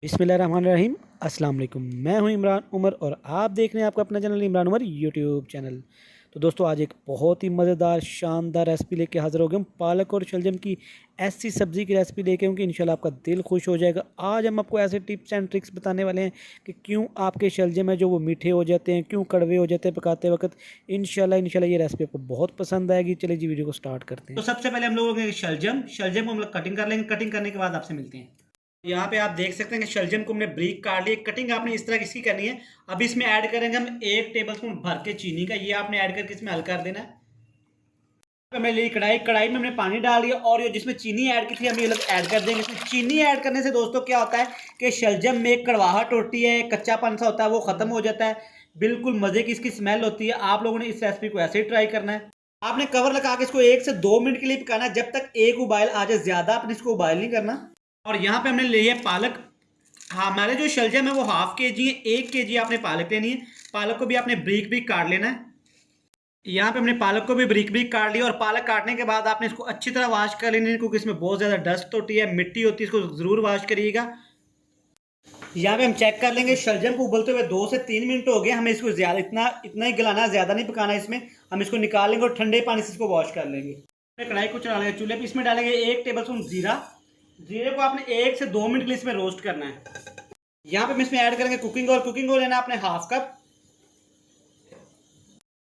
बिस्मिल्लाहिर्रहमानिर्रहीम। अस्सलाम वालेकुम। मैं हूं इमरान उमर और आप देख रहे हैं आपका अपना channel Imran Umar YouTube channel. तो दोस्तों आज एक बहुत ही मज़ेदार शानदार रेसिपी लेके हाज़िर हो गए हम। पालक और शलजम की ऐसी सब्ज़ी की रेसिपी लेके आऊँगी, इंशाल्लाह आपका दिल खुश हो जाएगा। आज हम आपको ऐसे टिप्स एंड ट्रिक्स बताने वाले हैं कि क्यों आपके शलजम है जो वो मीठे हो जाते हैं, क्यों कड़वे हो जाते हैं पकाते वक्त। इंशाल्लाह ये रेसिपी आपको बहुत पसंद आएगी। चलिए जी वीडियो को स्टार्ट करते हैं। तो सबसे पहले हम लोग शलजम शलजम को हम लोग कटिंग कर लेंगे। कटिंग करने के बाद आपसे मिलते हैं। यहाँ पे आप देख सकते हैं कि शलजम को हमने ब्रीक काट ली। कटिंग आपने इस तरह की इसकी करनी है। अब इसमें ऐड करेंगे हम 1 टेबलस्पून भर के चीनी का। ये आपने ऐड करके इसमें हल कर देना है। हमने ली कढ़ाई, कढ़ाई में हमने पानी डाल दिया और ये जिसमें चीनी ऐड की थी हम ये लोग ऐड कर देंगे। इसमें चीनी ऐड करने से दोस्तों क्या होता है कि शलजम में एक कड़वाहट होती है, कच्चापन सा होता है, वो खत्म हो जाता है। बिल्कुल मजे की इसकी स्मेल होती है। आप लोगों ने इस रेसिपी को ऐसे ही ट्राई करना है। आपने कवर लगा के इसको 1 से 2 मिनट के लिए पकाना है, जब तक एक उबाइल आ जाए। ज्यादा आपने इसको उबाइल नहीं करना। और यहाँ पे हमने ली है पालक। हाँ, हमारे जो शलजम है वो हाफ के जी है। 1 के जी आपने पालक लेनी है। पालक को भी आपने ब्रीक ब्रीक काट लेना है। यहाँ पे हमने पालक को भी ब्रीक ब्रीक काट लिया और पालक काटने के बाद आपने इसको अच्छी तरह वॉश कर लेनी है, क्योंकि इसमें बहुत ज़्यादा डस्ट होती है, मिट्टी होती है, इसको ज़रूर वॉश करिएगा। यहाँ पे हम चेक कर लेंगे शलजम को उबलते हुए 2 से 3 मिनट हो गए। हमें इसको ज़्यादा इतना ही गलाना है, ज़्यादा नहीं पकाना है इसमें। हम इसको निकाल लेंगे और ठंडे पानी से इसको वॉश कर लेंगे। कढ़ाई को चढ़ा लेंगे चूल्हे पे। इसमें डालेंगे 1 टेबलस्पून जीरा। जीरे को आपने 1 से 2 मिनट के लिए इसमें रोस्ट करना है। यहाँ पे हम इसमें ऐड करेंगे कुकिंग ऑयल। कुकिंग ऑयल लेना आपने हाफ कप।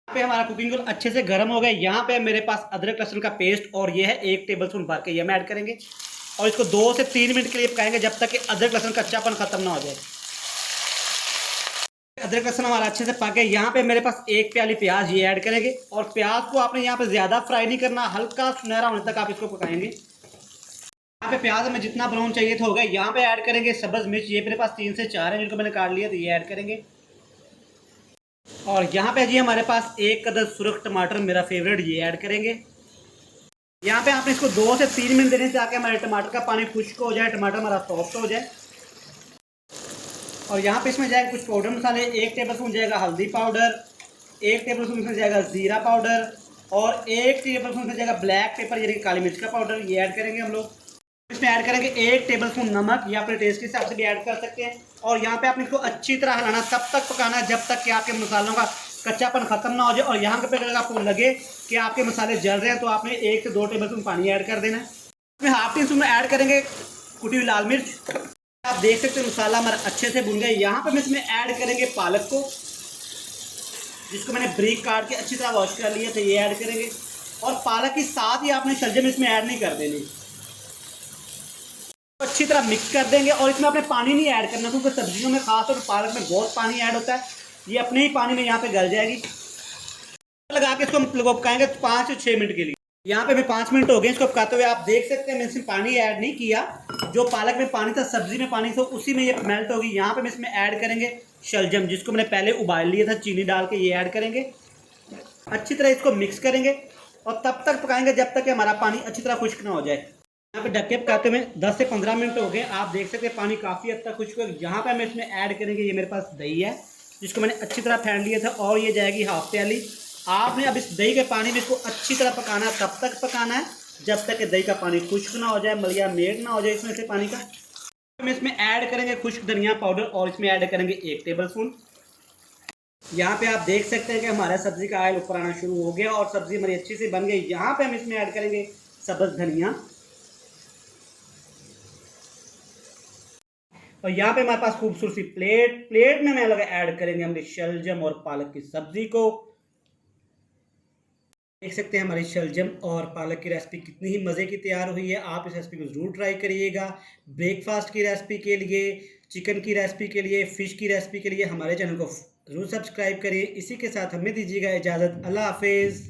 यहाँ पे हमारा कुकिंग ऑयल अच्छे से गर्म हो गया। यहाँ पे मेरे पास अदरक लहसुन का पेस्ट और ये है 1 टेबलस्पून भर के, ये हम ऐड करेंगे और इसको 2 से 3 मिनट के लिए पकाएंगे, जब तक कि अदरक लहसुन का कच्चापन खत्म ना हो जाए। अदरक लहसुन हमारा अच्छे से पक गया। यहाँ पे मेरे पास 1 प्याली प्याज ये ऐड करेंगे और प्याज को आपने यहाँ पे ज्यादा फ्राई नहीं करना, हल्का सुनहरा होने तक आप इसको पकाएंगे। यहाँ पे प्याज हमें जितना ब्राउन चाहिए था हो गया। यहाँ पे ऐड करेंगे सब्ज मिर्च। ये मेरे पास 3 से 4 है जिनको मैंने काट लिया, तो ये ऐड करेंगे। और यहाँ पे जी हमारे पास 1 कदर सुरख टमाटर, मेरा फेवरेट, ये ऐड करेंगे। यहाँ पे आपने इसको 2 से 3 मिनट देने, ताकि हमारे टमाटर का पानी खुश्क हो जाए, टमाटर हमारा सॉफ्ट हो जाए। और यहाँ पे इसमें जाएगा कुछ पाउडर मसाले। 1 टेबलस्पून जाएगा हल्दी पाउडर, 1 टेबलस्पून इसमें जाएगा जीरा पाउडर और 1 टेबलस्पून इसमें जाएगा ब्लैक पेपर यानी काली मिर्च का पाउडर, ये ऐड करेंगे हम लोग। इसमें ऐड करेंगे 1 टेबलस्पून नमक, ये अपने टेस्ट के हिसाब से भी ऐड कर सकते हैं। और यहाँ पे आपने इसको अच्छी तरह हिलाना, तब तक पकाना है जब तक कि आपके मसालों का कच्चापन खत्म ना हो जाए। और यहाँ पे अगर आपको लगे कि आपके मसाले जल रहे हैं तो आपने 1 से 2 टेबलस्पून पानी ऐड कर देना है। इसमें हाफ टी स्पून ऐड करेंगे कुटी हुई लाल मिर्च। आप देख सकते हैं मसाला हमारा अच्छे से भुन गया। यहाँ पे हम इसमें ऐड करेंगे पालक को, जिसको मैंने ब्रीक काट के अच्छी तरह वॉश कर लिया था, ये ऐड करेंगे। और पालक के साथ ही आपने शलजम इसमें ऐड नहीं कर देनी, अच्छी तरह मिक्स कर देंगे। और इसमें आपने पानी नहीं ऐड करना, क्योंकि सब्जियों में खासतौर पर पालक में बहुत पानी ऐड होता है। ये अपने ही पानी में यहाँ पे गल जाएगी। लगा के इसको हम पकाएंगे 5 से 6 मिनट के लिए। यहाँ पे हमें 5 मिनट हो गए इसको पकाते हुए। आप देख सकते हैं मैं इसमें पानी ऐड नहीं किया। जो पालक में पानी था, सब्जी में पानी था, उसी में ये मेल्ट होगी। यहाँ पे हम इसमें ऐड करेंगे शलजम, जिसको मैंने पहले उबाल लिया था चीनी डाल के, ये ऐड करेंगे। अच्छी तरह इसको मिक्स करेंगे और तब तक पकाएंगे जब तक कि हमारा पानी अच्छी तरह खुश्क ना हो जाए। यहाँ पे ढक के पकाते हुए 10 से 15 मिनट हो गए। आप देख सकते हैं पानी काफ़ी हद तक खुश्क हो गया। यहाँ पे हम इसमें ऐड करेंगे, ये मेरे पास दही है जिसको मैंने अच्छी तरह फेंट लिया था और ये जाएगी हाफ प्याली। आपने अब इस दही के पानी में इसको अच्छी तरह पकाना है, तब तक पकाना है जब तक कि दही का पानी खुश्क ना हो जाए, मलिया मेट ना हो जाए इसमें से पानी का। हम इसमें ऐड करेंगे खुश्क धनिया पाउडर और इसमें ऐड करेंगे 1 टेबलस्पून। यहाँ पे आप देख सकते हैं कि हमारा सब्जी का ऑयल ऊपर आना शुरू हो गया और सब्जी हमारी अच्छी से बन गई। यहाँ पे हम इसमें ऐड करेंगे सब्ज धनिया और यहाँ पे हमारे पास खूबसूरत सी प्लेट में लगा ऐड करेंगे हमने शलजम और पालक की सब्जी को। देख सकते हैं हमारी शलजम और पालक की रेसिपी कितनी ही मज़े की तैयार हुई है। आप इस रेसिपी को ज़रूर ट्राई करिएगा। ब्रेकफास्ट की रेसिपी के लिए, चिकन की रेसिपी के लिए, फ़िश की रेसिपी के लिए हमारे चैनल को ज़रूर सब्सक्राइब करिए। इसी के साथ हमें दीजिएगा इजाज़त। अल्लाह हाफिज़।